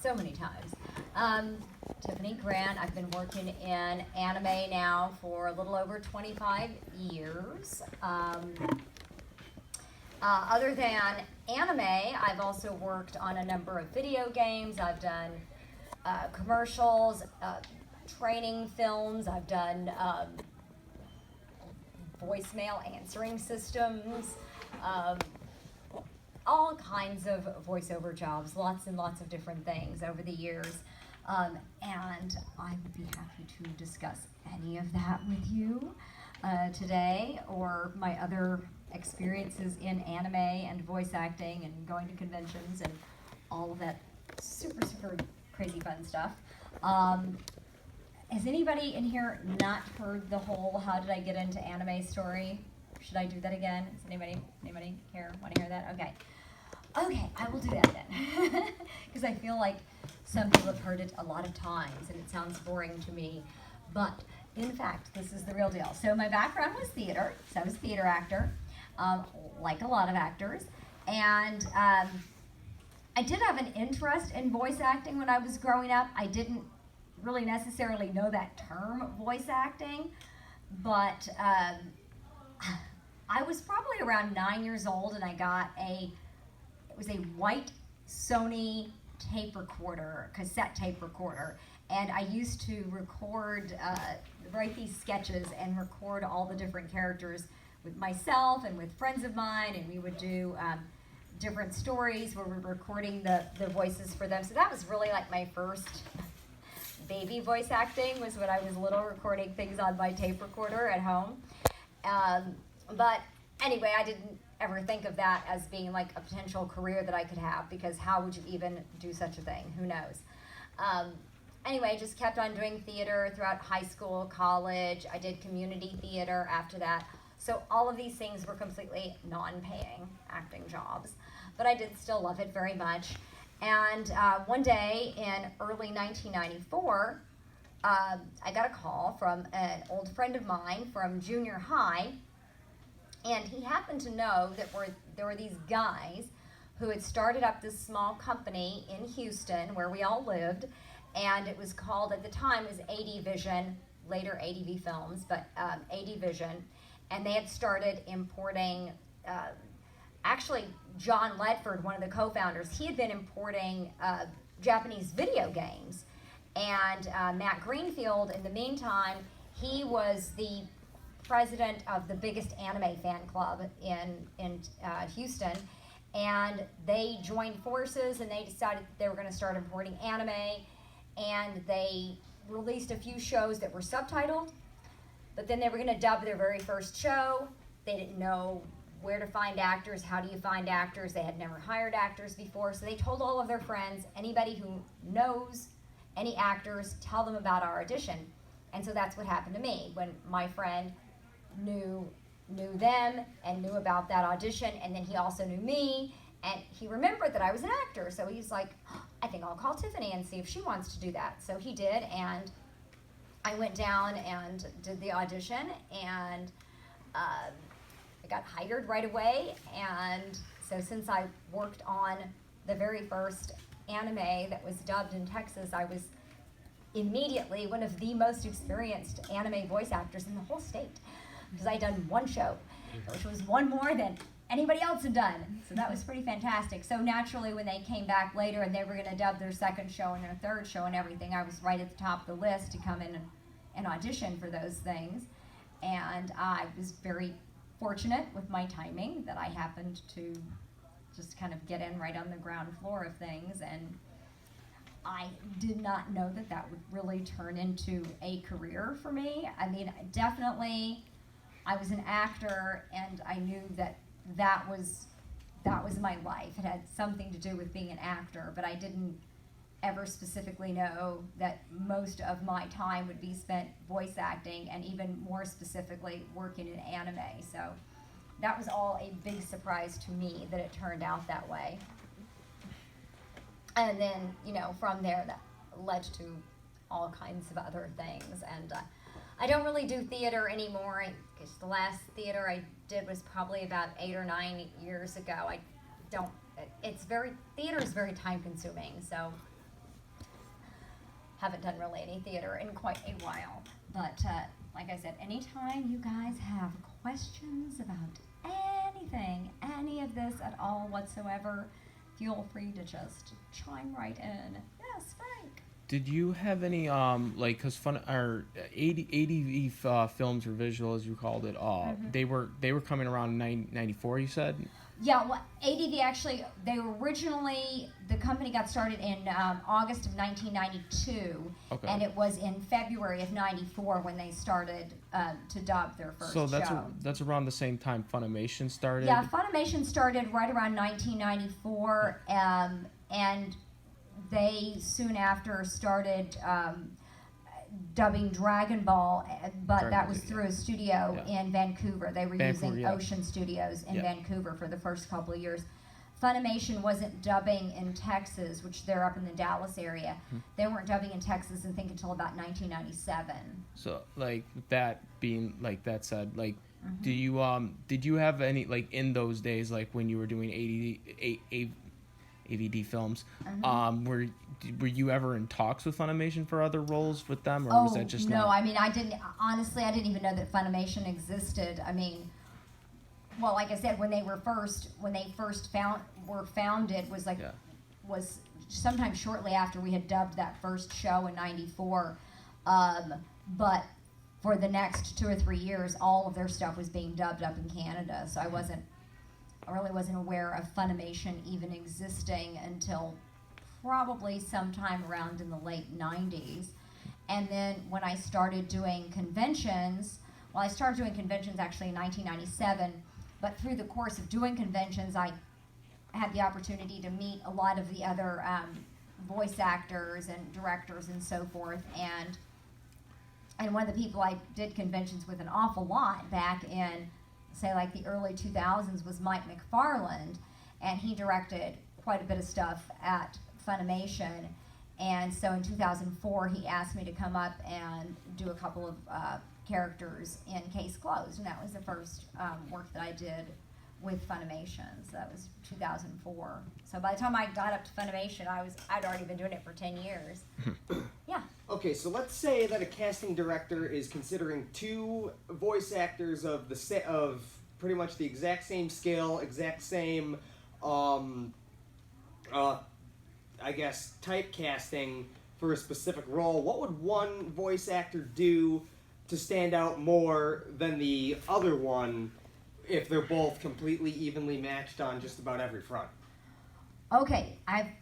so many times. Tiffany Grant, I've been working in anime now for a little over 25 years. Other than anime, I've also worked on a number of video games. I've done commercials, training films. I've done voicemail answering systems, all kinds of voiceover jobs, lots and lots of different things over the years. And I would be happy to discuss any of that with you today, or my other experiences in anime and voice acting and going to conventions and all of that super, super crazy fun stuff. Has anybody in here not heard the whole "how did I get into anime" story? Should I do that again? Does anybody here want to hear that? Okay, I will do that then. Because I feel like some people have heard it a lot of times and it sounds boring to me. But in fact, this is the real deal. So my background was theater, so I was a theater actor, like a lot of actors. And I did have an interest in voice acting when I was growing up. I didn't really necessarily know that term, voice acting, but I was probably around 9 years old and I got it was a white Sony tape recorder, cassette tape recorder, and I used to write these sketches and record all the different characters with myself and with friends of mine, and we would do different stories where we were recording the voices for them. So that was really like my first baby voice acting, was when I was little, recording things on my tape recorder at home. But anyway, I didn't ever think of that as being like a potential career that I could have, because how would you even do such a thing? Who knows? Anyway, I just kept on doing theater throughout high school, college. I did community theater after that. So all of these things were completely non-paying acting jobs, but I did still love it very much. And one day in early 1994, I got a call from an old friend of mine from junior high, and he happened to know that there were these guys who had started up this small company in Houston where we all lived, and it was called, at the time, it was AD Vision, later ADV Films, but AD Vision, and they had started importing, actually John Ledford, one of the co-founders, he had been importing Japanese video games, and Matt Greenfield, in the meantime, he was the president of the biggest anime fan club in Houston, and they joined forces and they decided they were going to start importing anime, and they released a few shows that were subtitled, but then they were going to dub their very first show. They didn't know where to find actors, how do you find actors, they had never hired actors before, so they told all of their friends, anybody who knows any actors, tell them about our audition. And so that's what happened to me, when my friend knew them and knew about that audition, and then he also knew me, and he remembered that I was an actor, so he's like, I think I'll call Tiffany and see if she wants to do that. So he did, and I went down and did the audition, and I got hired right away. And so since I worked on the very first anime that was dubbed in Texas, I was immediately one of the most experienced anime voice actors in the whole state, because I'd done one show, which was one more than anybody else had done. So that was pretty fantastic. So naturally, when they came back later and they were going to dub their second show and their third show and everything, I was right at the top of the list to come in and audition for those things. And I was very fortunate with my timing that I happened to just kind of get in right on the ground floor of things. And I did not know that that would really turn into a career for me. I mean, definitely, I was an actor, and I knew that was my life. It had something to do with being an actor, but I didn't ever specifically know that most of my time would be spent voice acting, and even more specifically working in anime. So that was all a big surprise to me that it turned out that way. And then, from there, that led to all kinds of other things. And I don't really do theater anymore. The last theater I did was probably about 8 or 9 years ago. Theater is very time consuming, so haven't done really any theater in quite a while. But like I said, anytime you guys have questions about anything, any of this at all whatsoever, feel free to just chime right in. Yes, Frank. Did you have any like, cause ADV films or visual, as you called it, they were coming around 94, you said? Yeah, well, ADV actually, the company got started in August of 1992, and it was in February of 94 when they started to dub their first show. So that's around the same time Funimation started? Yeah, Funimation started right around 1994, and they soon after started dubbing Dragon Ball, but that was through a studio in Vancouver. They were using Ocean Studios in Vancouver for the first couple of years. Funimation wasn't dubbing in Texas, which they're up in the Dallas area. They weren't dubbing in Texas, I think, until about 1997. So, like, that being, like, that said, like, did you have any, like, in those days, like, when you were doing AVD films, were you ever in talks with Funimation for other roles with them, or was that just no? not? I mean, I didn't even know that Funimation existed. I mean, well, like I said, when they were first founded was sometime shortly after we had dubbed that first show in '94, but for the next 2 or 3 years, all of their stuff was being dubbed up in Canada. So I really wasn't aware of Funimation even existing until probably sometime around in the late 90s. And then when I started doing conventions, I started doing conventions actually in 1997, but through the course of doing conventions, I had the opportunity to meet a lot of the other voice actors and directors and so forth. And one of the people I did conventions with an awful lot back in, say, like the early 2000s was Mike McFarland, and he directed quite a bit of stuff at Funimation. And so in 2004, he asked me to come up and do a couple of characters in Case Closed, and that was the first work that I did with Funimation. So that was 2004. So by the time I got up to Funimation, I'd already been doing it for 10 years. Yeah. Okay, so let's say that a casting director is considering 2 voice actors of pretty much the exact same skill, exact same, I guess, typecasting for a specific role. What would one voice actor do to stand out more than the other one if they're both completely evenly matched on just about every front? Okay,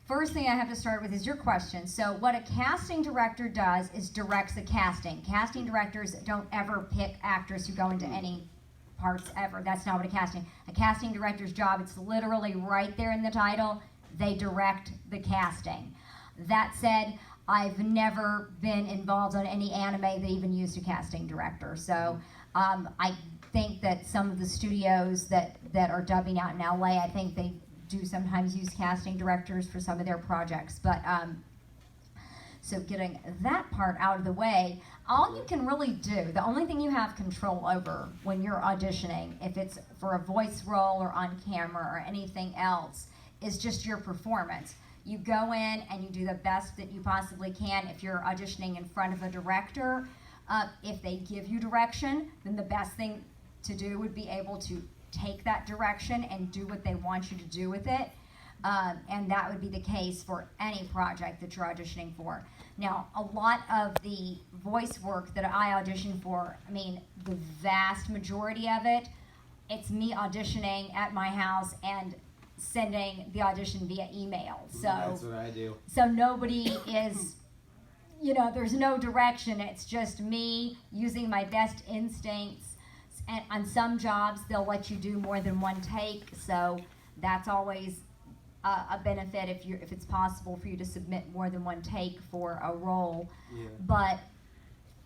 first thing I have to start with is your question. So what a casting director does is directs the casting. Casting directors don't ever pick actors who go into any parts ever. That's not what a casting director's job, it's literally right there in the title. They direct the casting. That said, I've never been involved on any anime that even used a casting director. So I think that some of the studios that are dubbing out in LA, I think they do sometimes use casting directors for some of their projects. But so getting that part out of the way, all you can really do, the only thing you have control over when you're auditioning, if it's for a voice role or on camera or anything else, is just your performance. You go in and you do the best that you possibly can. If you're auditioning in front of a director, if they give you direction, then the best thing to do would be able to take that direction and do what they want you to do with it. And that would be the case for any project that you're auditioning for. Now, a lot of the voice work that I audition for, I mean, the vast majority of it, it's me auditioning at my house and sending the audition via email. So that's what I do. So nobody is, there's no direction. It's just me using my best instincts. And on some jobs, they'll let you do more than one take. So that's always a benefit if it's possible for you to submit more than one take for a role. Yeah. But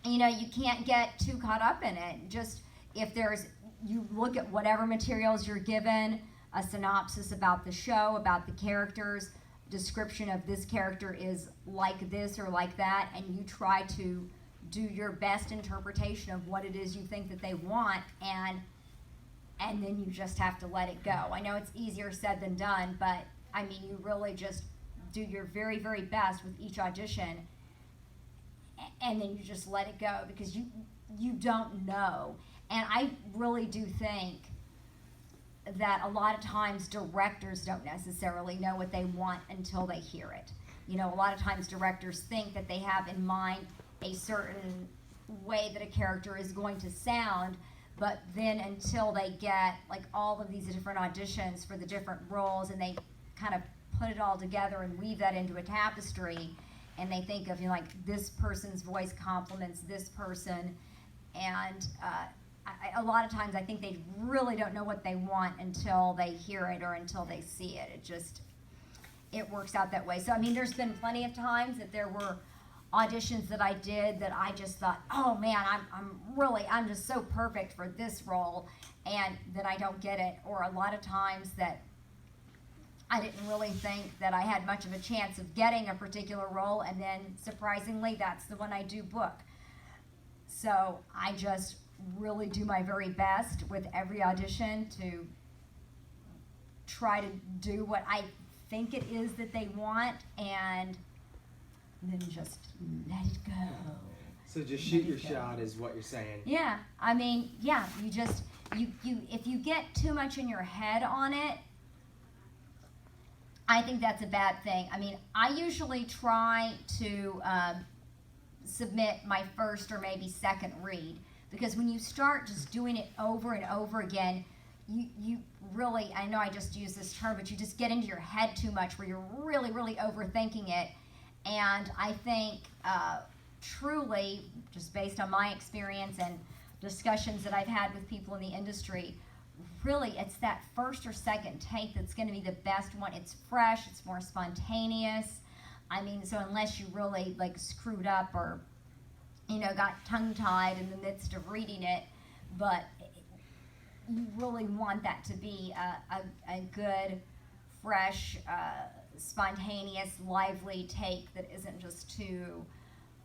you can't get too caught up in it. Just you look at whatever materials you're given, a synopsis about the show, about the characters, description of this character is like this or like that, and you try to do your best interpretation of what it is you think that they want, and then you just have to let it go. I know it's easier said than done, but I mean, you really just do your very, very best with each audition and then you just let it go because you don't know. And I really do think that a lot of times directors don't necessarily know what they want until they hear it. You know, a lot of times directors think that they have in mind a certain way that a character is going to sound, but then until they get like all of these different auditions for the different roles and they kind of put it all together and weave that into a tapestry, and they think of, you know, like this person's voice complements this person, and a lot of times I think they really don't know what they want until they hear it or until they see it. It works out that way. So I mean, there's been plenty of times that there were auditions that I did that I just thought, oh man, I'm just so perfect for this role, and then I don't get it. Or a lot of times that I didn't really think that I had much of a chance of getting a particular role, and then surprisingly that's the one I do book. So I just really do my very best with every audition to try to do what I think it is that they want, and then just let it go. So just shoot your shot is what you're saying. Yeah, I mean, yeah, you just, you if you get too much in your head on it, I think that's a bad thing. I mean, I usually try to submit my first or maybe second read, because when you start just doing it over and over again, you really, I know I just use this term, but you just get into your head too much where you're really, really overthinking it. And I think truly, just based on my experience and discussions that I've had with people in the industry, really it's that first or second take that's going to be the best one. It's fresh, it's more spontaneous. I mean, so unless you really like screwed up or, you know, got tongue-tied in the midst of reading it, but you really want that to be a good, fresh, spontaneous, lively take that isn't just too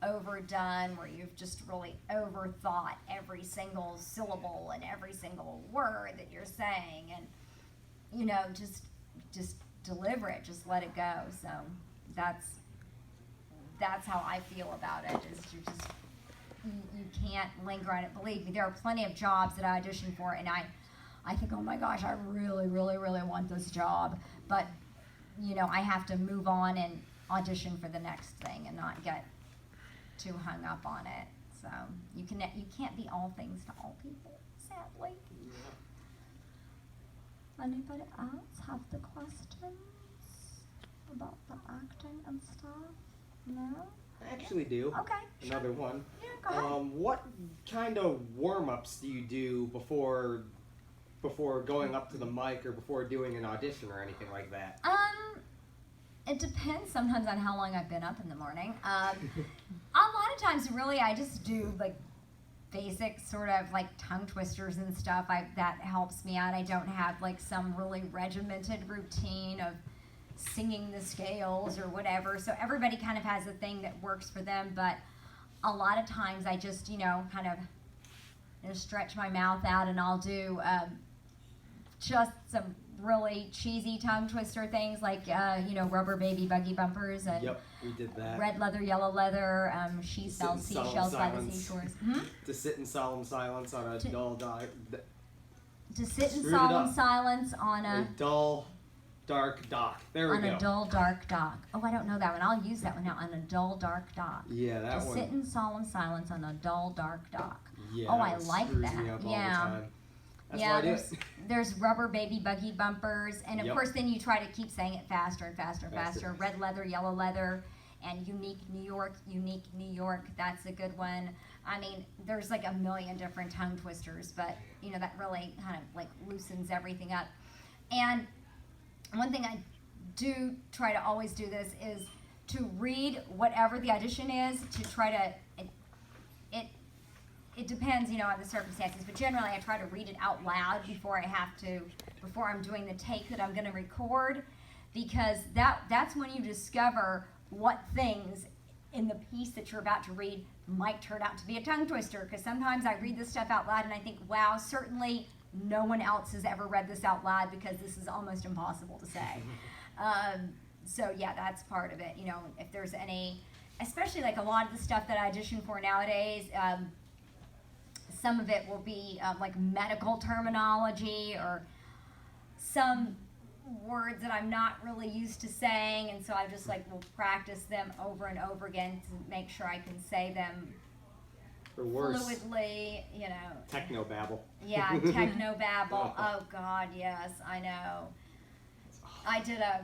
overdone, where you've just really overthought every single syllable and every single word that you're saying, and you know, just deliver it, just let it go. So that's how I feel about it, is you can't linger on it. Believe me, there are plenty of jobs that I audition for, and I think, oh my gosh, I really, really, really want this job, but you know, I have to move on and audition for the next thing and not get too hung up on it. So you can't be all things to all people, sadly. Anybody else have the questions about the acting and stuff? No? I actually do. Okay. Another one. Yeah, go ahead. What kind of warm-ups do you do before going up to the mic or before doing an audition or anything like that? It depends sometimes on how long I've been up in the morning. A lot of times, really, I just do like basic sort of like tongue twisters and stuff. That helps me out. I don't have like some really regimented routine of singing the scales or whatever. So everybody kind of has a thing that works for them. But a lot of times, I just, you know, kind of stretch my mouth out, and I'll do just some really cheesy tongue twister things like, you know, rubber baby buggy bumpers, and yep, we did that. Red leather, yellow leather, she sells seashells by the seashores. To sit in solemn silence on a dull dark. To sit in solemn silence on a dull dark dock. There we go. On a dull dark dock. Oh, I don't know that one. I'll use that one now. On a dull dark dock. Yeah, that one. To sit in solemn silence on a dull dark dock. Yeah, oh, I like screws that. Me up all yeah. the time. That's yeah, why I do it. There's rubber baby buggy bumpers, and of Yep. course then you try to keep saying it faster and faster and faster. Red leather, yellow leather, and unique New York, that's a good one. I mean, there's like a million different tongue twisters, but you know, that really kind of like loosens everything up. And one thing I do try to always do this is to read whatever the audition is, to try to, it depends, you know, on the circumstances, but generally I try to read it out loud before I'm doing the take that I'm going to record, because that's when you discover what things in the piece that you're about to read might turn out to be a tongue twister, because sometimes I read this stuff out loud and I think, wow, certainly no one else has ever read this out loud, because this is almost impossible to say. So yeah, that's part of it. You know, if there's any especially like a lot of the stuff that I audition for nowadays, some of it will be like medical terminology or some words that I'm not really used to saying, and so I just like will practice them over and over again to make sure I can say them Or worse, fluidly, you know. technobabble. Yeah, technobabble. Oh God, yes, I know. I did a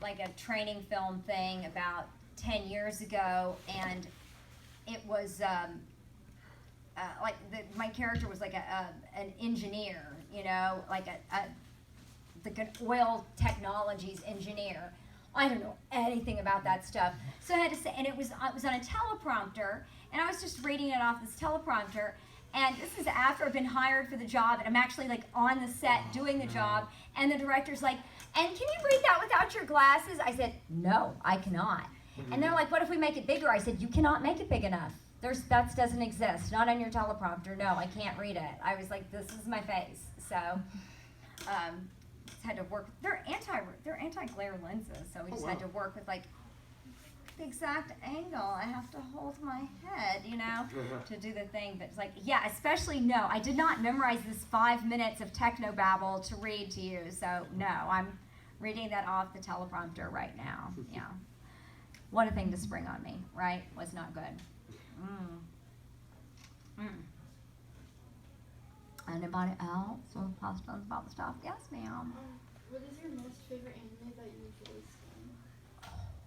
like a training film thing about 10 years ago, and it was like my character was like an engineer, you know, like an oil technologies engineer. I don't know anything about that stuff, so I had to say, and it was on a teleprompter, and I was just reading it off this teleprompter. And this is after I've been hired for the job, and I'm actually like on the set doing the job, and the director's like, "And can you read that without your glasses?" I said, "No, I cannot." And they're like, "What if we make it bigger?" I said, "You cannot make it big enough. That doesn't exist. Not on your teleprompter. No, I can't read it." I was like, "This is my face." So, just had to work. They're anti-glare lenses, so we just had to work with like the exact angle. I have to hold my head, you know, to do the thing. But it's like, yeah, especially no, I did not memorize this 5 minutes of technobabble to read to you. So no, I'm reading that off the teleprompter right now. Yeah. What a thing to spring on me, right? Was not good. Anybody else with questions about the stuff? Yes, ma'am. What is your most favorite anime that you've voiced in?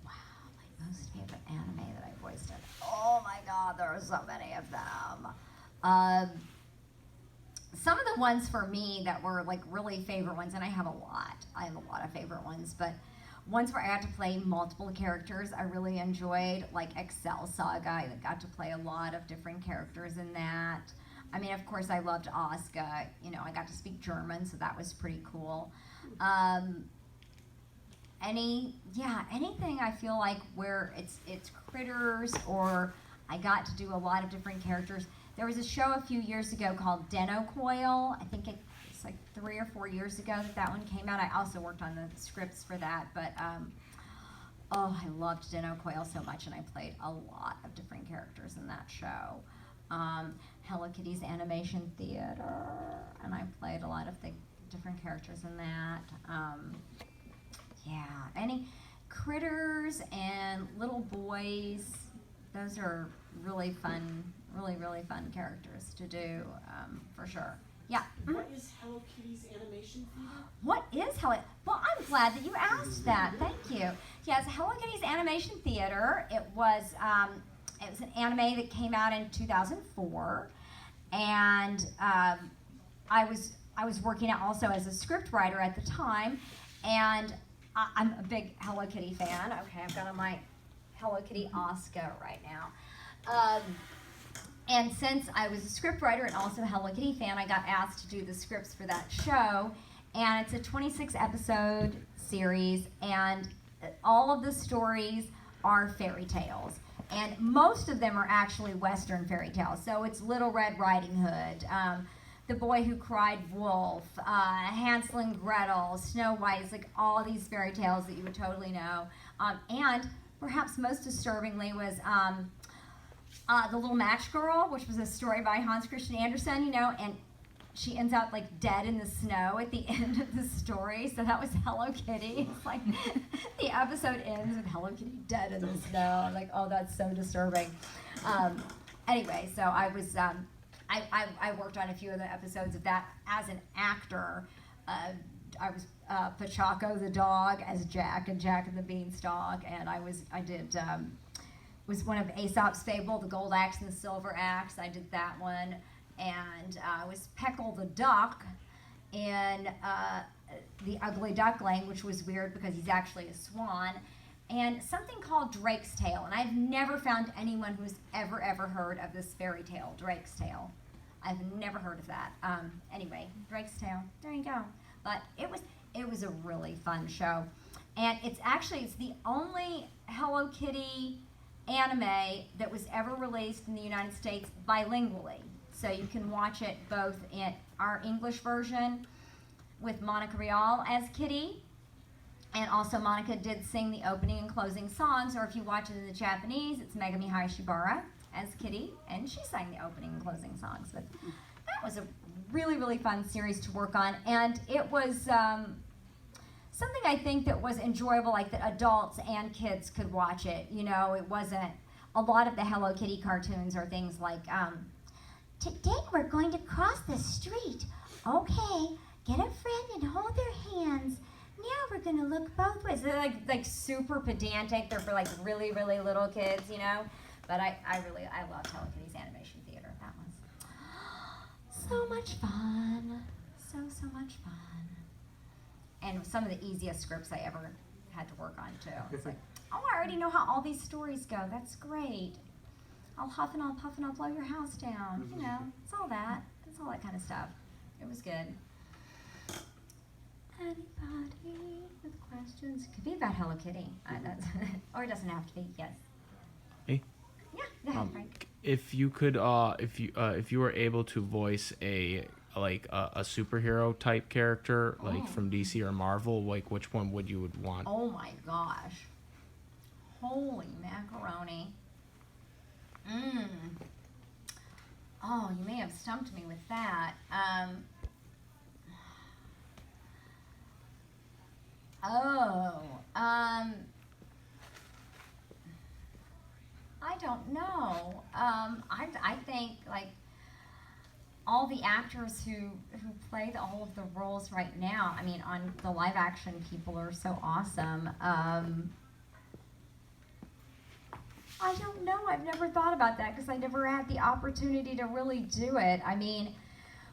Wow, my most favorite anime that I voiced in. Oh my God, there are so many of them. Some of the ones for me that were like really favorite ones, and I have a lot. I have a lot of favorite ones, but ones where I got to play multiple characters, I really enjoyed, like Excel Saga. I got to play a lot of different characters in that. I mean, of course, I loved Asuka. You know, I got to speak German, so that was pretty cool. Anything I feel like where it's critters, or I got to do a lot of different characters. There was a show a few years ago called Deno Coil. I think it's like 3 or 4 years ago that one came out. I also worked on the scripts for that, but I loved Deno Coil so much, and I played a lot of different characters in that show. Hello Kitty's Animation Theater, and I played a lot of the different characters in that. Any critters and little boys, those are really fun, really fun characters to do, for sure. Yeah. What is Hello Kitty's Animation Theater? What is Hello? Well, I'm glad that you asked that. Thank you. Yes, Hello Kitty's Animation Theater. It was an anime that came out in 2004, and I was working out also as a script writer at the time, and I'm a big Hello Kitty fan. Okay, I've got on my Hello Kitty Asuka right now. And since I was a script writer and also a Hello Kitty fan, I got asked to do the scripts for that show. And it's a 26 episode series, and all of the stories are fairy tales. And most of them are actually Western fairy tales. So it's Little Red Riding Hood, The Boy Who Cried Wolf, Hansel and Gretel, Snow White. It's like all these fairy tales that you would totally know. And perhaps most disturbingly was The Little Match Girl, which was a story by Hans Christian Andersen, you know, and she ends up like dead in the snow at the end of the story. So that was Hello Kitty. It's like the episode ends with Hello Kitty dead in the snow. I'm like, oh, that's so disturbing. Anyway, so I was I worked on a few of the episodes of that as an actor. I was Pachaco the dog as Jack and Jack and the Beanstalk, and I did was one of Aesop's Fable, the Gold Axe and the Silver Axe. I did that one. And I was Peckle the duck in The Ugly Duckling, which was weird because he's actually a swan, and something called Drake's Tale. And I've never found anyone who's ever heard of this fairy tale, Drake's Tale. I've never heard of that. Anyway, Drake's Tale, there you go. But it was a really fun show. And it's the only Hello Kitty anime that was ever released in the United States bilingually. So you can watch it both in our English version with Monica Rial as Kitty, And also Monica did sing the opening and closing songs, or if you watch it in the Japanese, it's Megami Hayashibara as Kitty, and she sang the opening and closing songs. But that was a really, really fun series to work on, and it was something I think that was enjoyable, like that adults and kids could watch it. You know, it wasn't a lot of the Hello Kitty cartoons or things like, today we're going to cross the street. Okay, get a friend and hold their hands. Now we're gonna look both ways. They're like super pedantic. They're for like really, really little kids, you know. But I loved Hello Kitty's animation theater. That was so much fun. So much fun. And some of the easiest scripts I ever had to work on too. It's like, oh, I already know how all these stories go. That's great. I'll huff and I'll puff and I'll blow your house down. You know, it's all that. It's all that kind of stuff. It was good. Anybody with questions? It could be about Hello Kitty. Or it doesn't have to be. Yes. Hey. Yeah. Go ahead, Frank. If you could, if you were able to voice a superhero type character, like from DC or Marvel, like which one would you want? Oh my gosh. Holy macaroni. Oh, you may have stumped me with that. I don't know. I think like all the actors who play all of the roles right now, I mean, on the live action people are so awesome. I don't know. I've never thought about that because I never had the opportunity to really do it. I mean,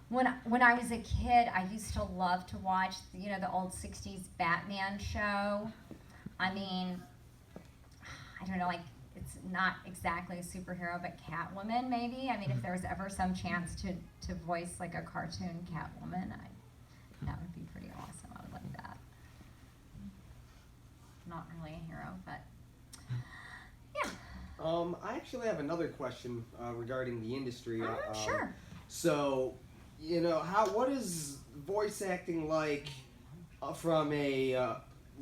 when I was a kid, I used to love to watch, you know, the old 60s Batman show. I mean, I don't know, like, it's not exactly a superhero, but Catwoman, maybe. I mean, if there was ever some chance to voice, like, a cartoon Catwoman, that would be pretty awesome. I would like that. Not really a hero, but, yeah. I actually have another question regarding the industry. Sure. So, you know, what is voice acting like from a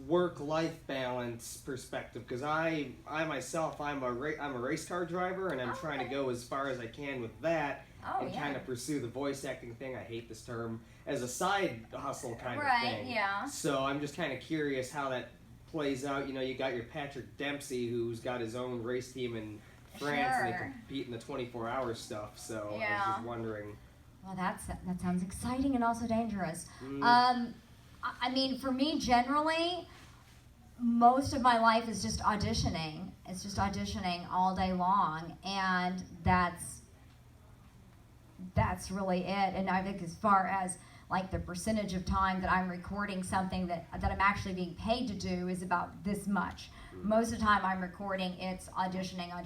work-life balance perspective? Because I myself, I'm a race car driver, and I'm trying to go as far as I can with that, and kind of pursue the voice acting thing. I hate this term, as a side hustle kind of thing. Right. Yeah. So I'm just kind of curious how that plays out. You know, you got your Patrick Dempsey, who's got his own race team in France, and they compete in the 24-hour stuff. So I was just wondering. Well, that sounds exciting and also dangerous. I mean, for me, generally, most of my life is just auditioning. It's just auditioning all day long, and that's really it. And I think as far as like the percentage of time that I'm recording something that I'm actually being paid to do is about this much. Most of the time I'm recording, it's auditioning, and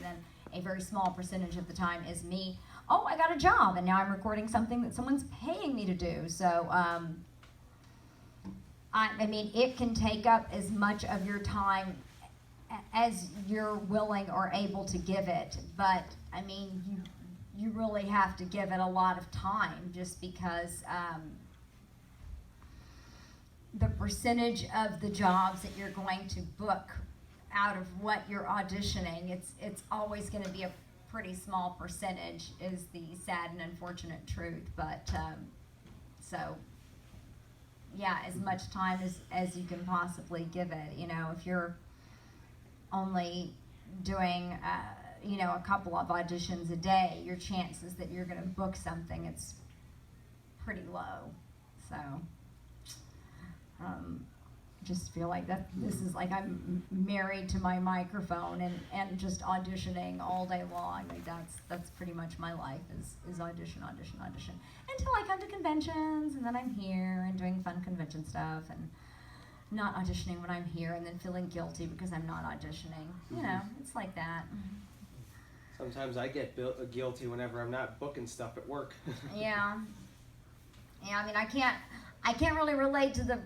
then a very small percentage of the time is me, oh, I got a job, and now I'm recording something that someone's paying me to do. So, I mean, it can take up as much of your time as you're willing or able to give it, but, I mean, you really have to give it a lot of time just because the percentage of the jobs that you're going to book out of what you're auditioning, it's always going to be a pretty small percentage, is the sad and unfortunate truth. But so yeah, as much time as you can possibly give it. You know, if you're only doing you know, a couple of auditions a day, your chances that you're going to book something, it's pretty low. So just feel like that this is like I'm married to my microphone and just auditioning all day long. Like that's pretty much my life is audition until I come to conventions, and then I'm here and doing fun convention stuff and not auditioning when I'm here and then feeling guilty because I'm not auditioning. You know, it's like that. Sometimes I get guilty whenever I'm not booking stuff at work. Yeah, I mean, I can't really relate to the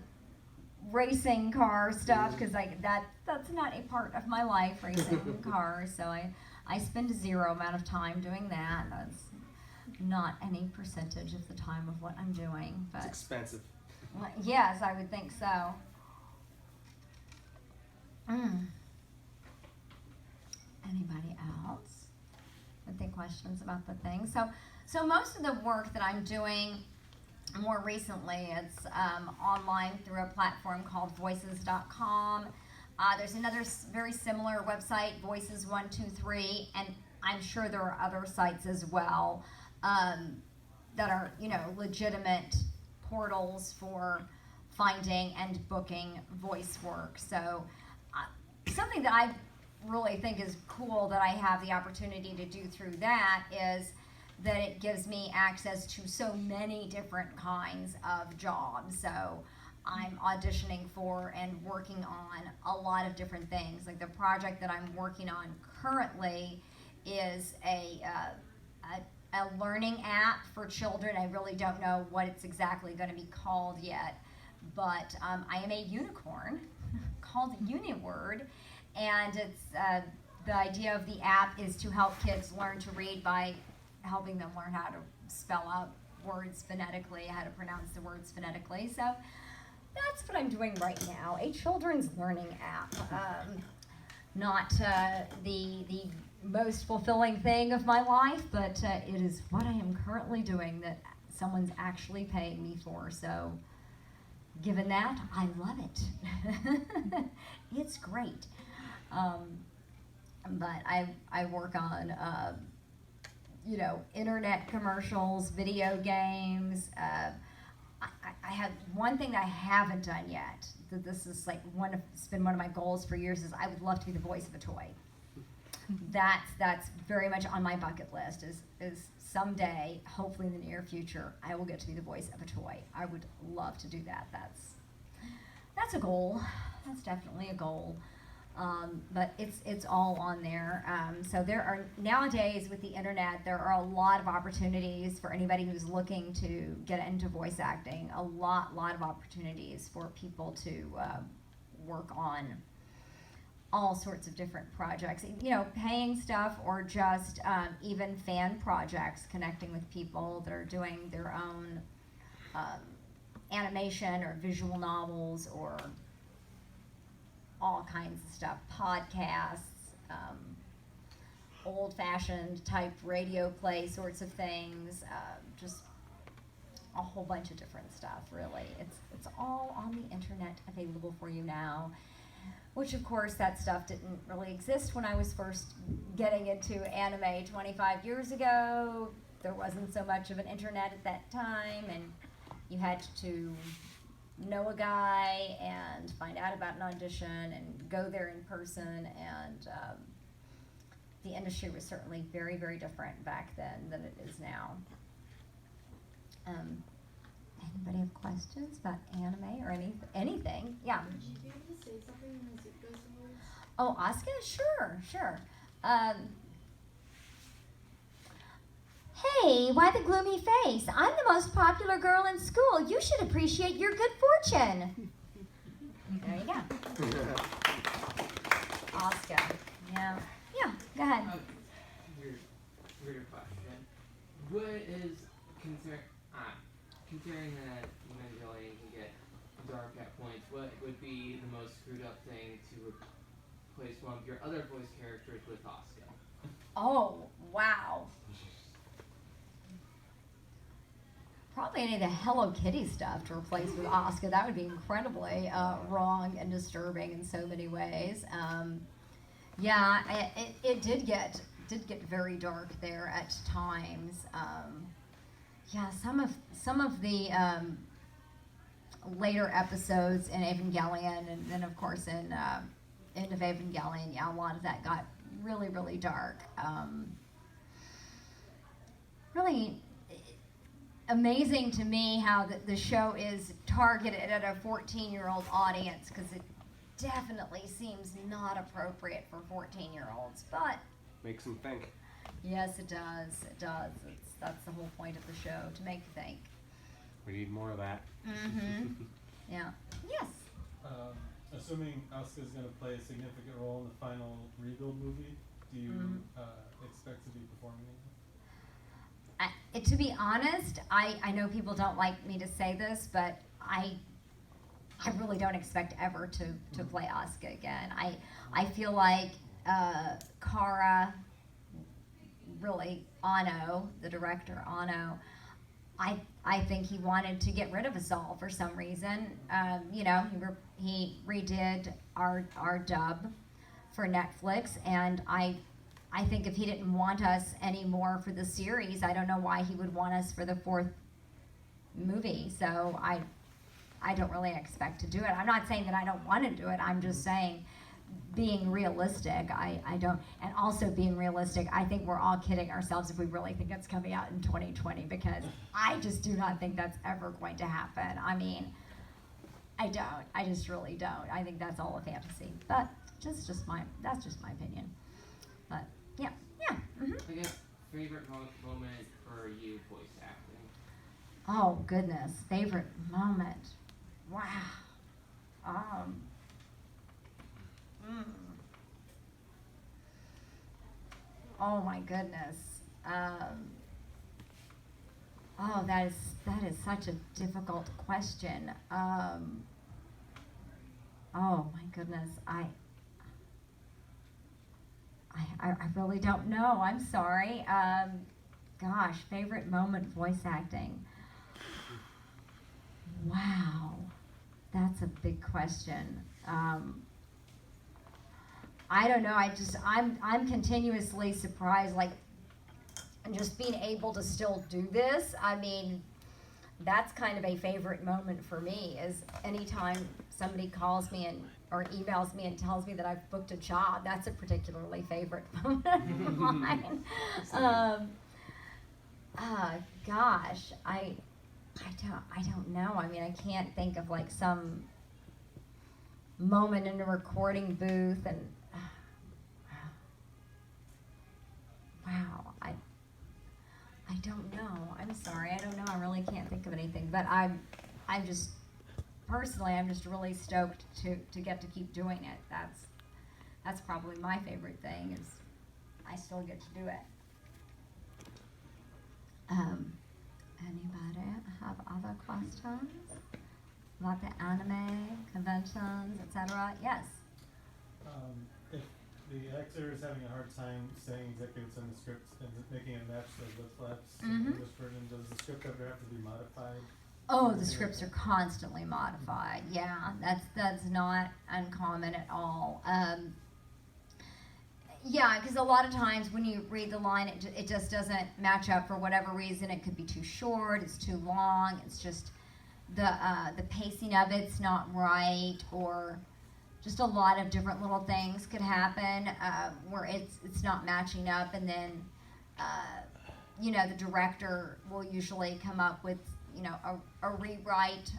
racing car stuff because that's not a part of my life, racing cars. So I spend a zero amount of time doing that. That's not any percentage of the time of what I'm doing. But it's expensive. Yes, I would think so. Anybody else with any questions about the thing? So most of the work that I'm doing more recently, it's online through a platform called voices.com. There's another very similar website, Voices123, and I'm sure there are other sites as well that are, legitimate portals for finding and booking voice work. So something that I really think is cool that I have the opportunity to do through that is that it gives me access to so many different kinds of jobs. So I'm auditioning for and working on a lot of different things. Like the project that I'm working on currently is a learning app for children. I really don't know what it's exactly going to be called yet, but I am a unicorn called Uniword, and it's the idea of the app is to help kids learn to read by helping them learn how to spell out words phonetically, how to pronounce the words phonetically. So that's what I'm doing right now, a children's learning app. Not the most fulfilling thing of my life, but it is what I am currently doing that someone's actually paying me for. So given that, I love it. It's great. But I work on, internet commercials, video games. I have one thing that I haven't done yet. That this is like it's been one of my goals for years. Is I would love to be the voice of a toy. That's very much on my bucket list. Is someday, hopefully in the near future, I will get to be the voice of a toy. I would love to do that. That's a goal. That's definitely a goal. But it's all on there. So there are, nowadays with the internet, there are a lot of opportunities for anybody who's looking to get into voice acting. A lot of opportunities for people to work on all sorts of different projects. Paying stuff or just even fan projects, connecting with people that are doing their own animation or visual novels or all kinds of stuff, podcasts, old-fashioned type radio play sorts of things, just a whole bunch of different stuff, really. It's all on the internet available for you now, which of course that stuff didn't really exist when I was first getting into anime 25 years ago. There wasn't so much of an internet at that time, and you had to know a guy and find out about an audition and go there in person, and the industry was certainly very, very different back then than it is now. Anybody have questions about anime or anything? Yeah. Would you be able to say something in Asuka's voice? Oh, Asuka? Sure. Hey, why the gloomy face? I'm the most popular girl in school. You should appreciate your good fortune. There you go. Asuka. Yeah, go ahead. Weird question. What is considering that Evangelion can get dark at points, what would be the most screwed up thing to replace one of your other voice characters with Asuka? Oh, wow. Probably any of the Hello Kitty stuff to replace with Asuka. That would be incredibly wrong and disturbing in so many ways. It did get very dark there at times. Some of the later episodes in Evangelion, and then of course in End of Evangelion, a lot of that got really, really dark. Really amazing to me how the show is targeted at a 14-year-old audience, because it definitely seems not appropriate for 14-year-olds, but Makes them think. yes, it does. That's the whole point of the show, to make you think. We need more of that. Mm-hmm. Yeah. Yes. Assuming Asuka's going to play a significant role in the final Rebuild movie, do you expect to be performing in it? To be honest, I know people don't like me to say this, but I really don't expect ever to play Asuka again. I feel like Kara, really Ano, the director Ano, I think he wanted to get rid of us all for some reason. You know, he redid our dub for Netflix, and I think if he didn't want us anymore for the series, I don't know why he would want us for the 4th movie. So I don't really expect to do it. I'm not saying that I don't want to do it. I'm just saying, being realistic, I don't, and also being realistic, I think we're all kidding ourselves if we really think it's coming out in 2020, because I just do not think that's ever going to happen. I mean, I don't. I just really don't. I think that's all a fantasy. But that's just my opinion. But yeah. I guess favorite moment for you voice acting. Oh goodness, favorite moment. Wow. Oh my goodness. Oh, that is such a difficult question. Oh my goodness. I really don't know. I'm sorry. Gosh, favorite moment voice acting. Wow, that's a big question. I don't know. I'm continuously surprised, like, just being able to still do this. I mean, that's kind of a favorite moment for me. Is anytime somebody calls me or emails me and tells me that I've booked a job. That's a particularly favorite moment of mine. Gosh, I don't know. I mean, I can't think of like some moment in a recording booth and wow, I don't know. I'm sorry. I don't know. I really can't think of anything. But I'm just personally, I'm just really stoked to get to keep doing it. That's probably my favorite thing is I still get to do it. Anybody have other questions about the anime conventions, etc.? Yes. If the actor is having a hard time saying executives in the script and making it match the lip flaps in the English version, does the script ever have to be modified? Oh, the scripts are constantly modified. Yeah, that's not uncommon at all. Yeah, because a lot of times when you read the line, it just doesn't match up for whatever reason. It could be too short, it's too long, it's just the pacing of it's not right, or just a lot of different little things could happen where it's not matching up, and then you know, the director will usually come up with, you know, a rewrite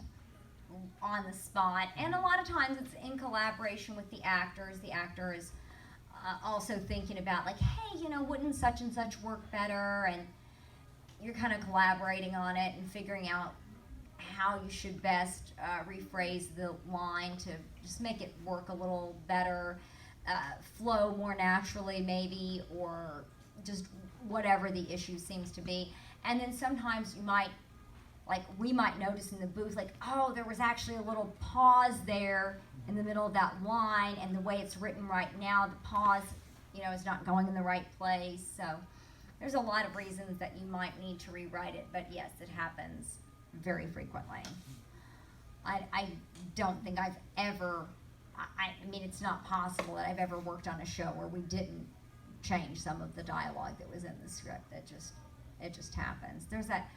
on the spot, and a lot of times it's in collaboration with the actors. The actor is also thinking about like, hey, you know, wouldn't such and such work better, and you're kind of collaborating on it and figuring out how you should best rephrase the line to just make it work a little better, flow more naturally maybe, or just whatever the issue seems to be. And then sometimes you might, like we might notice in the booth, like, oh, there was actually a little pause there in the middle of that line, and the way it's written right now, the pause, you know, is not going in the right place. So there's a lot of reasons that you might need to rewrite it, but yes, it happens very frequently. I don't think I've ever, I mean, it's not possible that I've ever worked on a show where we didn't change some of the dialogue that was in the script. It just happens. There's that,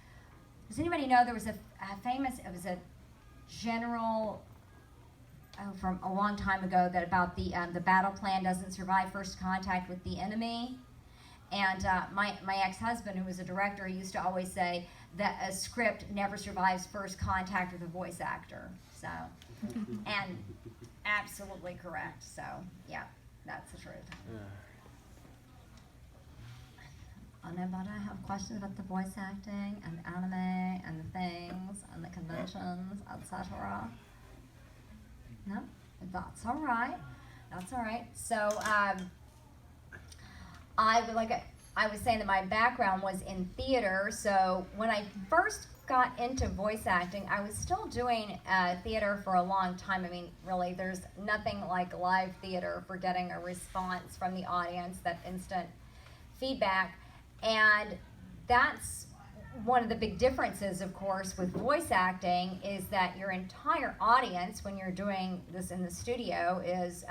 does anybody know there was a famous, it was a general, from a long time ago, that about the battle plan doesn't survive first contact with the enemy. And my ex-husband, who was a director, he used to always say that a script never survives first contact with a voice actor. So, and absolutely correct. So, yeah, that's the truth. Anybody have questions about the voice acting and the anime and the things and the conventions, etc.? No? That's all right. That's all right. So, I was saying that my background was in theater. So when I first got into voice acting, I was still doing theater for a long time. I mean, really, there's nothing like live theater for getting a response from the audience, that instant feedback. And that's one of the big differences, of course, with voice acting, is that your entire audience, when you're doing this in the studio, is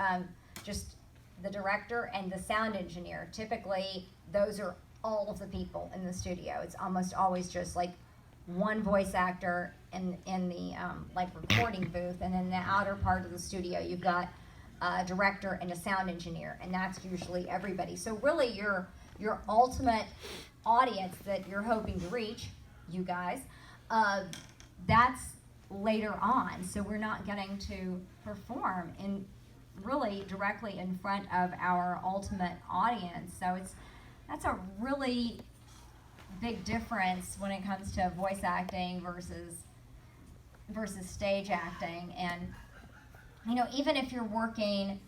just the director and the sound engineer. Typically, those are all of the people in the studio. It's almost always just like one voice actor in the like recording booth, and in the outer part of the studio, you've got a director and a sound engineer, and that's usually everybody. So really, your ultimate audience that you're hoping to reach, you guys, that's later on. So we're not getting to perform in really directly in front of our ultimate audience. So that's a really big difference when it comes to voice acting versus stage acting. And you know, even if you're working,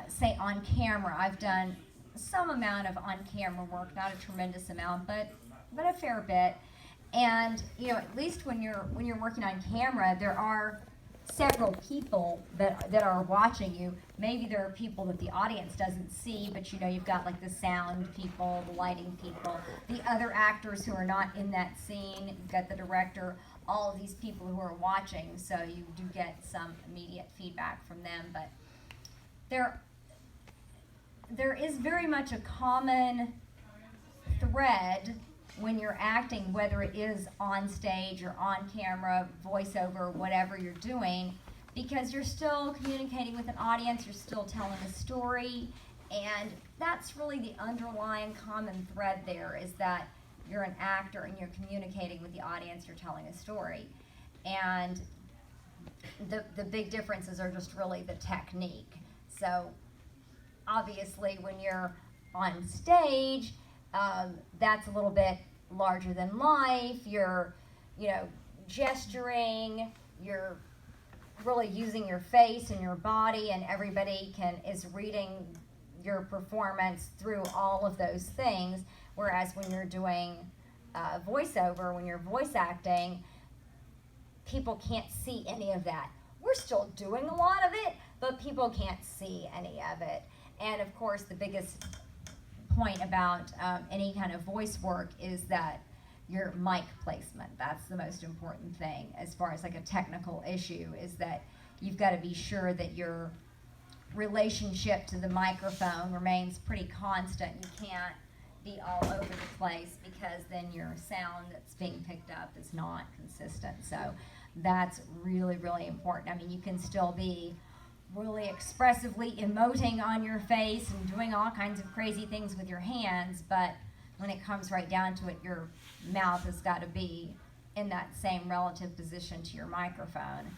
say on camera, I've done some amount of on-camera work, not a tremendous amount, but a fair bit. And you know, at least when you're working on camera, there are several people that are watching you. Maybe there are people that the audience doesn't see, but you know, you've got like the sound people, the lighting people, the other actors who are not in that scene, you've got the director, all of these people who are watching, so you do get some immediate feedback from them. But there is very much a common thread when you're acting, whether it is on stage or on camera, voiceover, whatever you're doing, because you're still communicating with an audience, you're still telling a story, and that's really the underlying common thread there, is that you're an actor and you're communicating with the audience, you're telling a story. And the big differences are just really the technique. So obviously when you're on stage, that's a little bit larger than life. You're, you know, gesturing, you're really using your face and your body, and everybody is reading your performance through all of those things. Whereas when you're doing voiceover, when you're voice acting, people can't see any of that. We're still doing a lot of it, but people can't see any of it. And of course, the biggest point about any kind of voice work is that your mic placement. That's the most important thing as far as like a technical issue, is that you've got to be sure that your relationship to the microphone remains pretty constant. You can't be all over the place, because then your sound that's being picked up is not consistent. So that's really, really important. I mean, you can still be really expressively emoting on your face and doing all kinds of crazy things with your hands, but when it comes right down to it, your mouth has got to be in that same relative position to your microphone.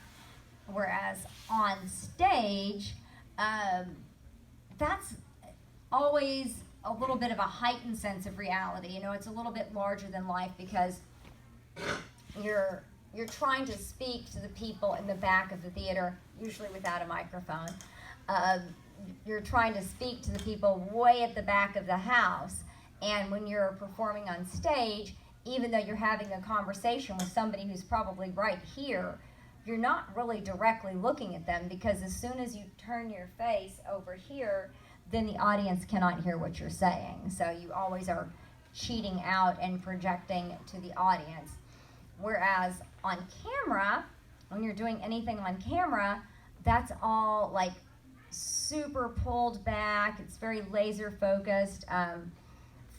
Whereas on stage, that's always a little bit of a heightened sense of reality. You know, it's a little bit larger than life, because you're trying to speak to the people in the back of the theater, usually without a microphone. You're trying to speak to the people way at the back of the house. And when you're performing on stage, even though you're having a conversation with somebody who's probably right here, you're not really directly looking at them, because as soon as you turn your face over here, then the audience cannot hear what you're saying. So you always are cheating out and projecting to the audience. Whereas on camera, when you're doing anything on camera, that's all like super pulled back. It's very laser focused.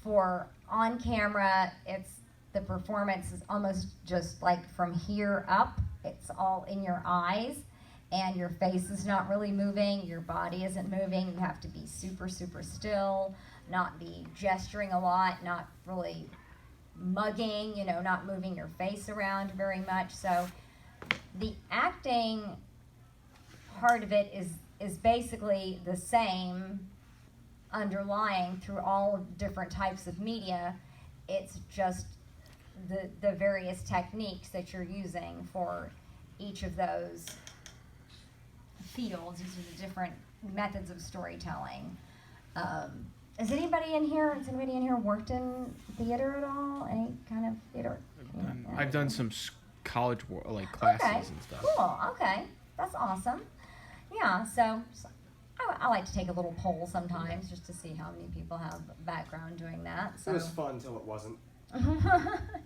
For on camera, the performance is almost just like from here up. It's all in your eyes, and your face is not really moving. Your body isn't moving. You have to be super, super still, not be gesturing a lot, not really mugging, you know, not moving your face around very much. So the acting part of it is basically the same underlying through all different types of media. It's just the various techniques that you're using for each of those fields. These are the different methods of storytelling. Has anybody in here worked in theater at all? Any kind of theater? I've done some college classes Okay, and stuff. cool. Okay, that's awesome. Yeah, so I like to take a little poll sometimes just to see how many people have background doing that. So It was fun until it wasn't.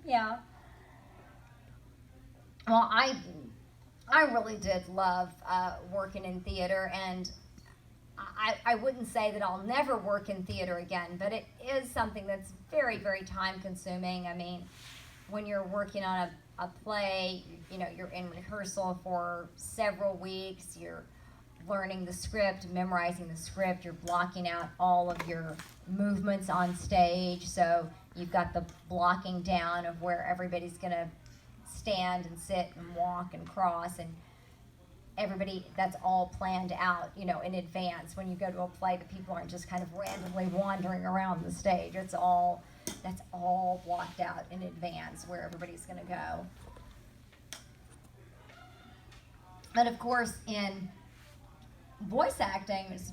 yeah. Well, I really did love working in theater, and I wouldn't say that I'll never work in theater again, but it is something that's very, very time consuming. I mean, when you're working on a play, you know, you're in rehearsal for several weeks, you're learning the script, memorizing the script, you're blocking out all of your movements on stage, so you've got the blocking down of where everybody's going to stand and sit and walk and cross, and everybody, that's all planned out, you know, in advance. When you go to a play, the people aren't just kind of randomly wandering around the stage. That's all blocked out in advance where everybody's going to go. But of course, in voice acting, it's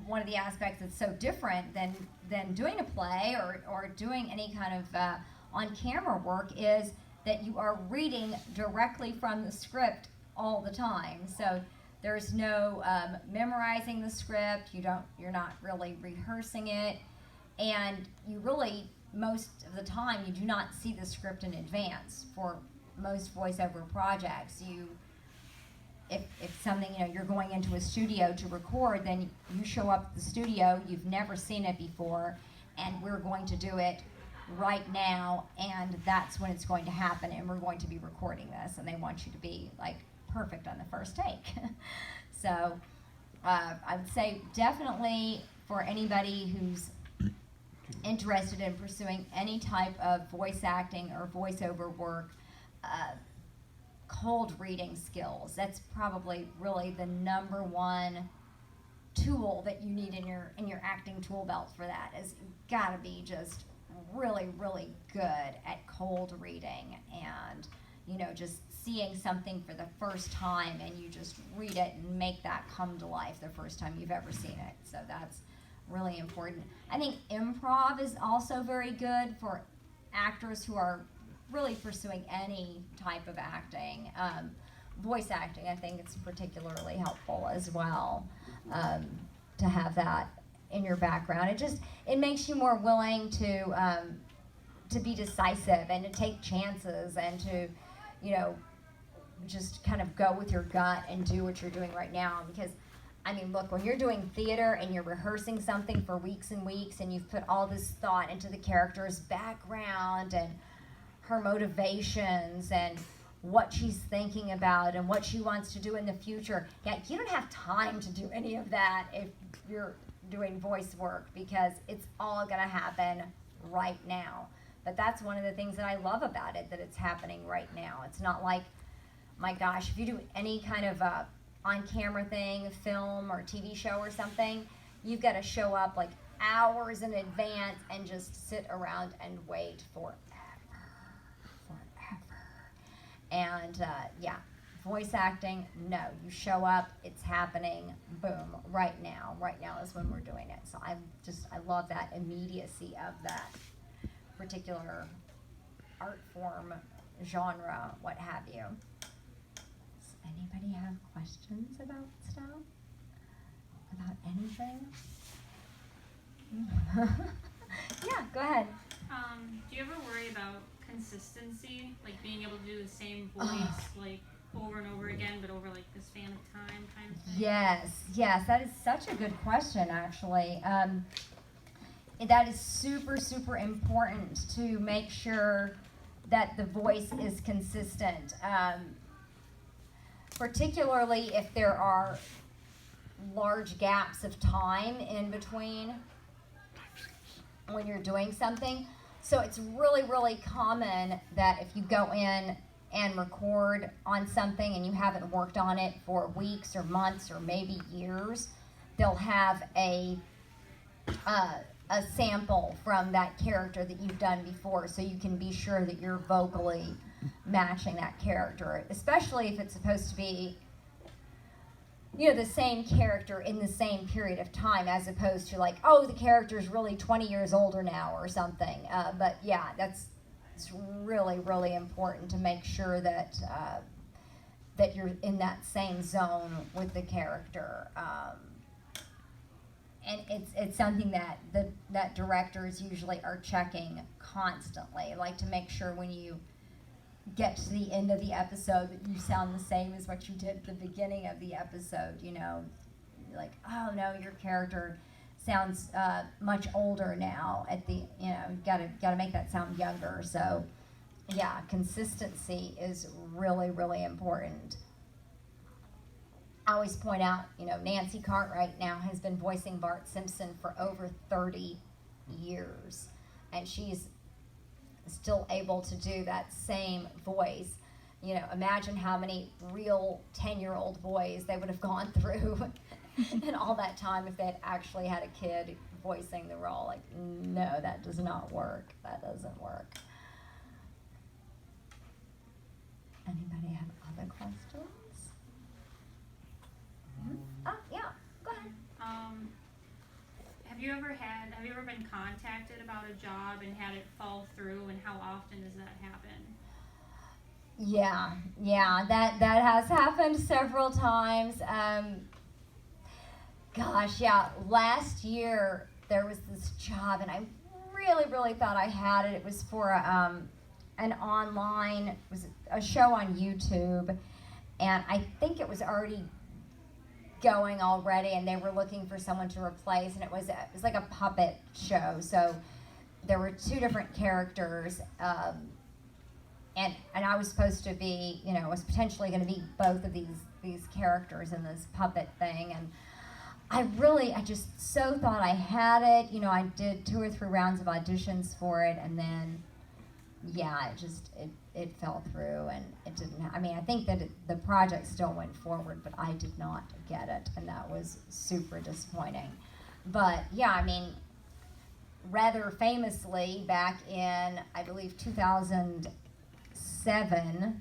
one of the aspects that's so different than doing a play or doing any kind of on-camera work is that you are reading directly from the script all the time. So there's no memorizing the script. You're not really rehearsing it, and you really, most of the time, you do not see the script in advance for most voiceover projects. If something, you know, you're going into a studio to record, then you show up at the studio, you've never seen it before, and we're going to do it right now, and that's when it's going to happen, and we're going to be recording this, and they want you to be like perfect on the first take. So I would say definitely for anybody who's interested in pursuing any type of voice acting or voiceover work, cold reading skills, that's probably really the number one tool that you need in your acting tool belt for that. Is gotta be just really, really good at cold reading, and you know, just seeing something for the first time and you just read it and make that come to life the first time you've ever seen it. So that's really important. I think improv is also very good for actors who are really pursuing any type of acting. Voice acting, I think it's particularly helpful as well, to have that in your background. It makes you more willing to be decisive and to take chances and to, you know, just kind of go with your gut and do what you're doing right now. Because, I mean, look, when you're doing theater and you're rehearsing something for weeks and weeks and you've put all this thought into the character's background and her motivations and what she's thinking about and what she wants to do in the future, yeah, you don't have time to do any of that if you're doing voice work, because it's all going to happen right now. But that's one of the things that I love about it, that it's happening right now. It's not like, my gosh, if you do any kind of on-camera thing, film or TV show or something, you've got to show up like hours in advance and just sit around and wait forever. And yeah, voice acting, no, you show up, it's happening, boom, right now. Right now is when we're doing it. So I love that immediacy of that particular art form, genre, what have you. Does anybody have questions about stuff? About anything? Yeah, go ahead. Do you ever worry about consistency, like being able to do the same voice like over and over again, but over like the span of time kind of thing? Yes, that is such a good question, actually. That is super, super important to make sure that the voice is consistent, particularly if there are large gaps of time in between when you're doing something. So it's really, really common that if you go in and record on something and you haven't worked on it for weeks or months or maybe years, they'll have a sample from that character that you've done before, so you can be sure that you're vocally matching that character, especially if it's supposed to be the same character in the same period of time, as opposed to like, oh, the character's really 20 years older now or something. But yeah, it's really, really important to make sure that that you're in that same zone with the character. And it's something that that directors usually are checking constantly, like to make sure when you get to the end of the episode that you sound the same as what you did at the beginning of the episode. You're like, oh no, your character sounds much older now. At the gotta make that sound younger. So yeah, consistency is really, really important. I always point out, Nancy Cartwright now has been voicing Bart Simpson for over 30 years, and she's still able to do that same voice. Imagine how many real 10-year-old boys they would have gone through in all that time if they had actually had a kid voicing the role. Like, no, that does not work. That doesn't work. Anybody have other questions? Yeah, go ahead. Have you ever been contacted about a job and had it fall through, and how often does that happen? Yeah, that has happened several times. Last year there was this job, and I really, really thought I had it. It was for an online, it was a show on YouTube, and I think it was already going already, and they were looking for someone to replace, and it was like a puppet show. So there were two different characters, and I was supposed to be, was potentially going to be both of these characters in this puppet thing, and I just so thought I had it. I did 2 or 3 rounds of auditions for it, and then it fell through, and it didn't. I think that the project still went forward, but I did not get it, and that was super disappointing. But yeah, rather famously back in, I believe, 2007.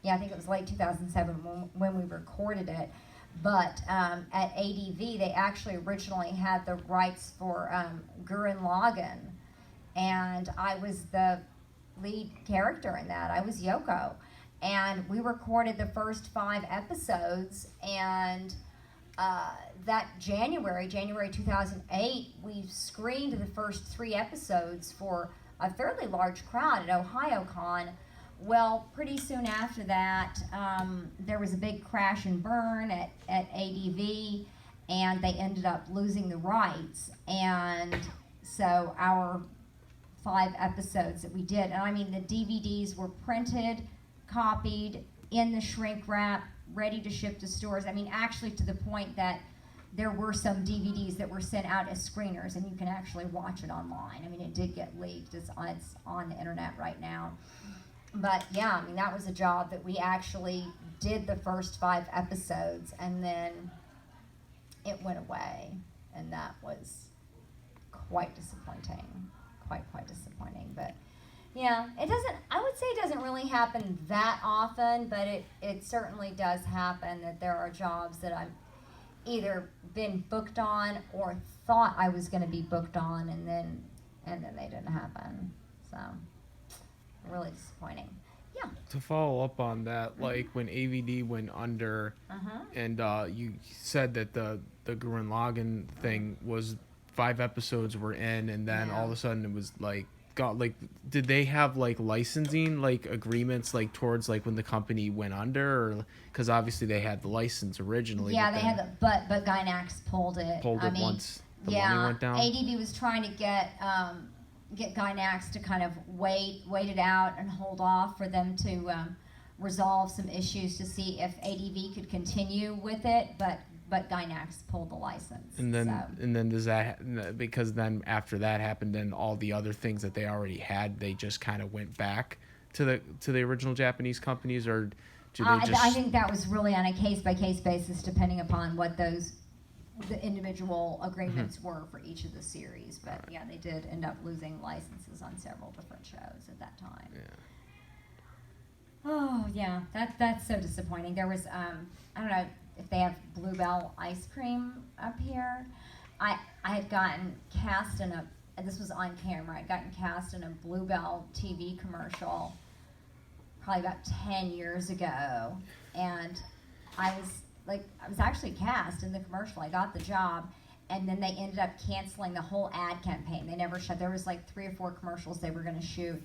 Yeah, I think it was late 2007 when we recorded it. But at ADV, they actually originally had the rights for Gurren Lagann, and I was the lead character in that. I was Yoko, and we recorded the first 5 episodes, and that January 2008, we screened the first 3 episodes for a fairly large crowd at OhioCon. Well, pretty soon after that, there was a big crash and burn at ADV, and they ended up losing the rights, and so our 5 episodes that we did, and the DVDs were printed, copied, in the shrink wrap, ready to ship to stores. Actually to the point that there were some DVDs that were sent out as screeners, and you can actually watch it online. It did get leaked. It's on the internet right now. But yeah, that was a job that we actually did the first 5 episodes, and then it went away, and that was quite disappointing. Quite disappointing. But yeah, I would say it doesn't really happen that often, but it certainly does happen that there are jobs that I've either been booked on or thought I was going to be booked on, and then they didn't happen. So really disappointing. Yeah. To follow up on that, like when AVD went under, and you said that the Gurren Lagann thing was 5 episodes were in, and then all of a sudden it was did they have licensing agreements towards when the company went under, or because obviously they had the license originally? Yeah, they had but Gainax pulled it. Once the money went down. ADV was trying to get Gainax to kind of wait it out and hold off for them to resolve some issues to see if ADV could continue with it, but Gainax pulled the license. And then does that, because then after that happened, then all the other things that they already had, they just kind of went back to the original Japanese companies, or do they just? I think that was really on a case-by-case basis, depending upon what the individual agreements were for each of the series. But yeah, they did end up losing licenses on several different shows at that time. Yeah. Oh yeah, that's so disappointing. There was I don't know, if they have Bluebell ice cream up here. I had gotten cast in a, and this was on camera, I'd gotten cast in a Bluebell TV commercial probably about 10 years ago. And I was actually cast in the commercial. I got the job, and then they ended up canceling the whole ad campaign. They never shot. There was like 3 or 4 commercials they were going to shoot,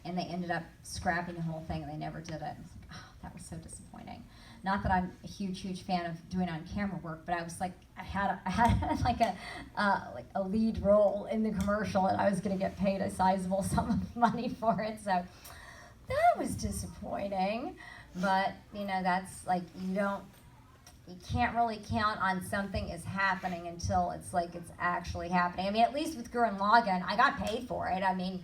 and they ended up scrapping the whole thing, and they never did it. I was like, oh, that was so disappointing. Not that I'm a huge fan of doing on-camera work, but I was like, I had like a lead role in the commercial, and I was going to get paid a sizable sum of money for it. So that was disappointing. But you know, that's like you can't really count on something is happening until it's actually happening. I mean, at least with Gurren Lagann, I got paid for it. I mean,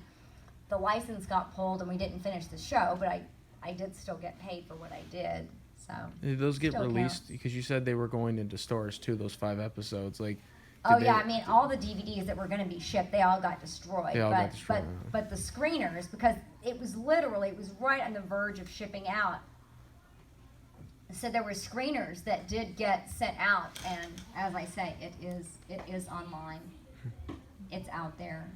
the license got pulled and we didn't finish the show, but I did still get paid for what I did. So Did those get still released? counts. Because you said they were going into stores too. Those 5 episodes, like. Oh did yeah, they- I mean, all the DVDs that were going to be shipped, they all got destroyed. They all but got destroyed, but the screeners, because it was right on the verge of shipping out. So there were screeners that did get sent out, and as I say, it is online. It's out there.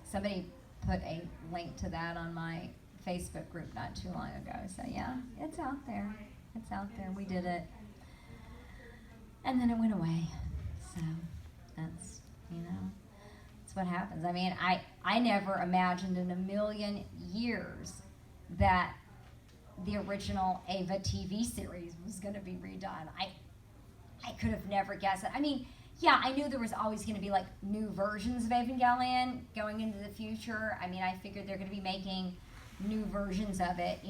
Somebody put a link to that on my Facebook group not too long ago. So yeah, it's out there. It's out there. We did it. And then it went away. So that's, that's what happens. I mean, I never imagined in a million years that the original Ava TV series was going to be redone. I could have never guessed it. I mean, yeah, I knew there was always going to be like new versions of Evangelion going into the future. I mean, I figured they're going to be making new versions of it,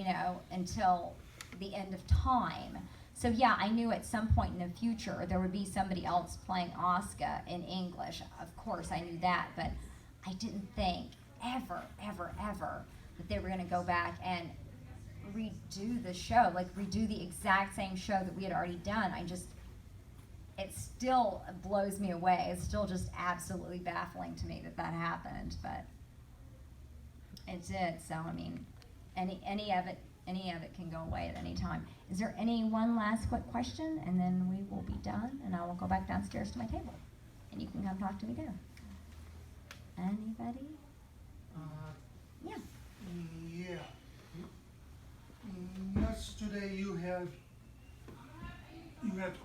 until the end of time. So yeah, I knew at some point in the future there would be somebody else playing Asuka in English. Of course, I knew that, but I didn't think ever that they were going to go back and redo the show, like redo the exact same show that we had already done. It still blows me away. It's still just absolutely baffling to me that happened, but it did. So I mean, any of it can go away at any time. Is there one last quick question, and then we will be done, and I will go back downstairs to my table, and you can come talk to me there. Anybody? Yeah. Yeah. Yesterday you had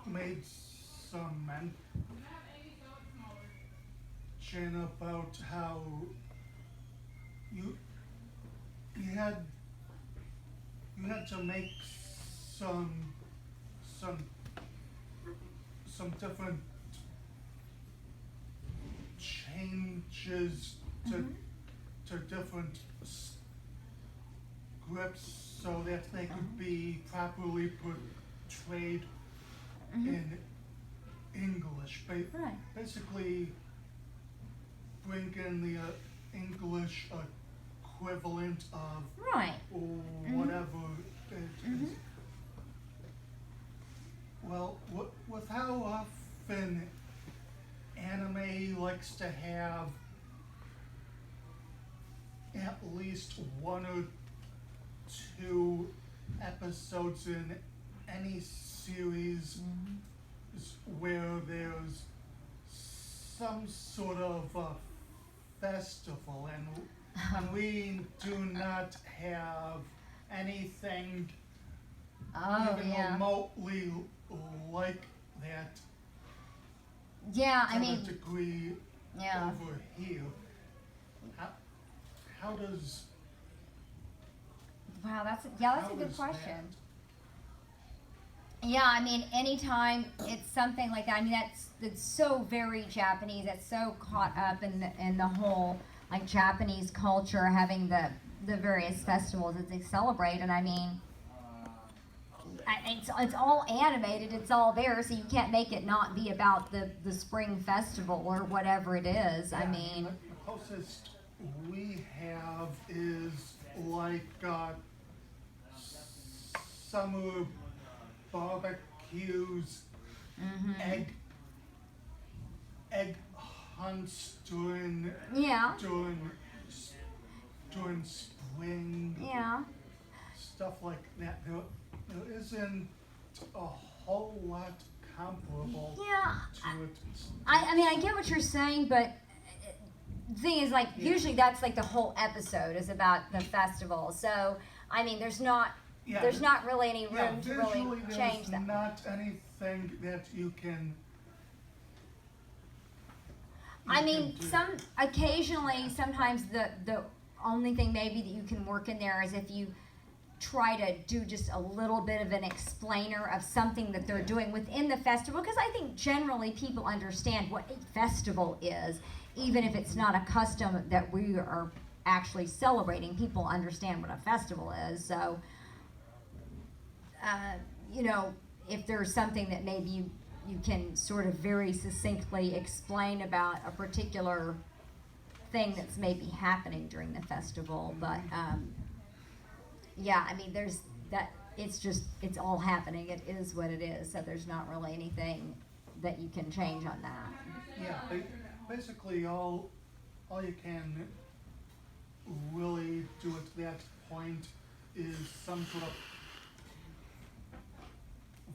made some mention about how you had to make some different changes to different scripts so that they could be properly portrayed in English. Right. Basically, bring in the English equivalent of Right. whatever it is. Well, with how often anime likes to have at least 1 or 2 episodes in any series where there's some sort of festival, and we do not have anything even remotely like that. Yeah, to I mean, a degree yeah. over here. How does Wow, that's a how good is question. Yeah, I mean, anytime it's something like that, I mean, that's so very Japanese. That's so caught up in the whole like Japanese culture, having the various festivals that they celebrate. And I mean, it's all animated. It's all there, so you can't make it not be about the spring festival or whatever it is. I mean, the closest we have is like summer barbecues, egg hunts during spring, yeah. stuff like that. There isn't a whole lot comparable Yeah, to it. I mean, I get what you're saying, but the thing is, like, usually that's like the whole episode is about the festival. So, I mean, there's not really any room to really visually change there's that. not anything that you can. I you mean, can do. occasionally, sometimes the only thing maybe that you can work in there is if you try to do just a little bit of an explainer of something that they're doing within the festival, because I think generally people understand what a festival is, even if it's not a custom that we are actually celebrating. People understand what a festival is. So, you know, if there's something that maybe you can sort of very succinctly explain about a particular thing that's maybe happening during the festival, but yeah, I mean, there's that. It's all happening. It is what it is. So there's not really anything that you can change on that. Yeah, basically all you can really do at that point is some sort of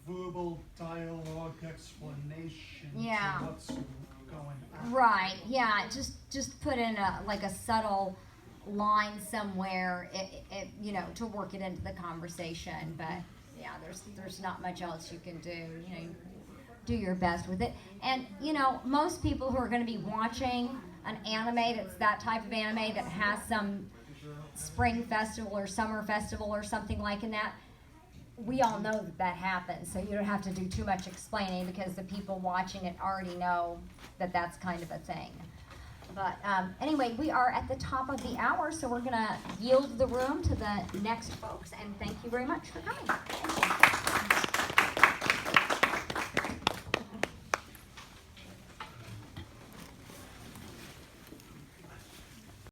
verbal dialogue explanation Yeah. to what's going on. Right. Yeah. Just put in a subtle line somewhere, you know, to work it into the conversation. But yeah, there's not much else you can do. You know, do your best with it. And you know, most people who are going to be watching an anime that's that type of anime that has some spring festival or summer festival or something like in that, we all know that happens. So you don't have to do too much explaining because the people watching it already know that that's kind of a thing. But anyway, we are at the top of the hour, so we're going to yield the room to the next folks. And thank you very much for coming. Thank you.